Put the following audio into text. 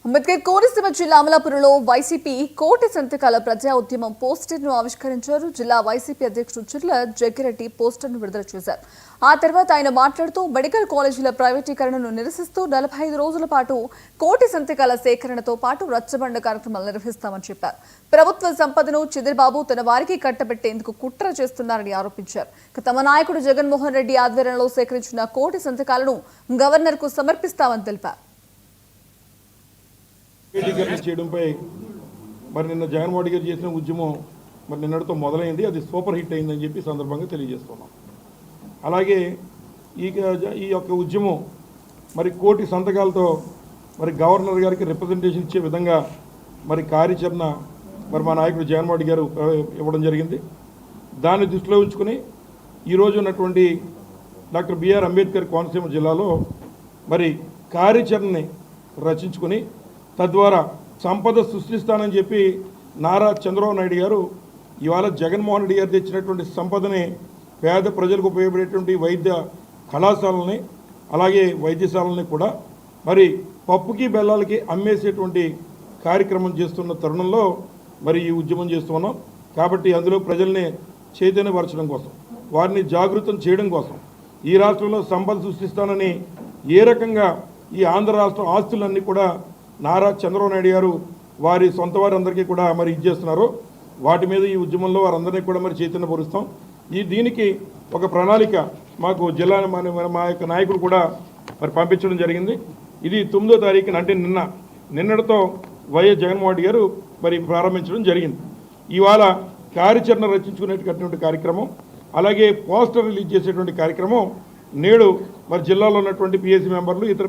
అంబేద్కర్ కోనసీమ జిల్లా అమలాపురంలో వైసీపీ కోటి సంతకాల ప్రజా ఉద్యమం పోస్టర్ను ఆవిష్కరించారు. జిల్లా వైసీపీ అధ్యక్షుడు చిర్ల జగ్గిరెడ్డి పోస్టర్ను విడుదల చేశారు. ఆ తర్వాత ఆయన మాట్లాడుతూ మెడికల్ కాలేజీల ప్రైవేటీకరణను నిరసిస్తూ 45 రోజుల పాటు కోటి సంతకాల సేకరణతో పాటు రచ్చబండ కార్యక్రమాలు నిర్వహిస్తామని చెప్పారు. ప్రభుత్వ సంపదను చంద్రబాబు తన వారికి కట్టబెట్టేందుకు కుట్ర చేస్తున్నారని ఆరోపించారు. తమ నాయకుడు జగన్మోహన్ రెడ్డి ఆధ్వర్యంలో సేకరించిన కోటి సంతకాలను గవర్నర్కు సమర్పిస్తామని తెలిపారు. చేయడంపై మరి నిన్న జగన్మోహన్ గారు చేసిన ఉద్యమం మరి నిన్నటితో మొదలైంది. అది సూపర్ హిట్ అయిందని చెప్పి సందర్భంగా తెలియజేస్తున్నాం. అలాగే ఈ యొక్క ఉద్యమం మరి కోటి సంతకాలతో మరి గవర్నర్ గారికి రిప్రజెంటేషన్ ఇచ్చే విధంగా మరి కార్యాచరణ మరి మా నాయకుడు జగన్మోహన్ గారు ఇవ్వడం జరిగింది. దాన్ని దృష్టిలో ఉంచుకొని ఈరోజు ఉన్నటువంటి డాక్టర్ బిఆర్ అంబేద్కర్ కోనసీమ జిల్లాలో మరి కార్యాచరణని రచించుకొని తద్వారా సంపద సృష్టిస్తానని చెప్పి నారా చంద్రబాబు నాయుడు గారు ఇవాళ జగన్మోహన్ రెడ్డి గారు తెచ్చినటువంటి సంపదని పేద ప్రజలకు ఉపయోగపడేటువంటి వైద్య కళాశాలని అలాగే వైద్యశాలని కూడా మరి పప్పుకి బెల్లాలకి అమ్మేసేటువంటి కార్యక్రమం చేస్తున్న తరుణంలో మరి ఈ ఉద్యమం చేస్తున్నాం. కాబట్టి అందులో ప్రజల్ని చైతన్యపరచడం కోసం, వారిని జాగృతం చేయడం కోసం ఈ రాష్ట్రంలో సంపద సృష్టిస్తానని ఏ రకంగా ఈ ఆంధ్ర రాష్ట్రం ఆస్తులన్నీ కూడా నారా చంద్రబాబు నాయుడు గారు వారి సొంత వారందరికీ కూడా మరి ఇచ్చేస్తున్నారు. వాటి మీద ఈ ఉద్యమంలో వారందరినీ కూడా మరి చైతన్యపరుస్తాం. దీనికి ఒక ప్రణాళిక మాకు జిల్లా మా యొక్క నాయకులు కూడా మరి పంపించడం జరిగింది. ఇది 9వ తారీఖున అంటే నిన్నటితో వైఎస్ జగన్మోహన్ గారు మరి ప్రారంభించడం జరిగింది. ఇవాళ కార్యాచరణ రచించుకునేటటువంటి కార్యక్రమం అలాగే పోస్టర్ రిలీజ్ చేసేటువంటి కార్యక్రమం నేడు మరి జిల్లాలో ఉన్నటువంటి పిఎస్సి మెంబర్లు ఇతర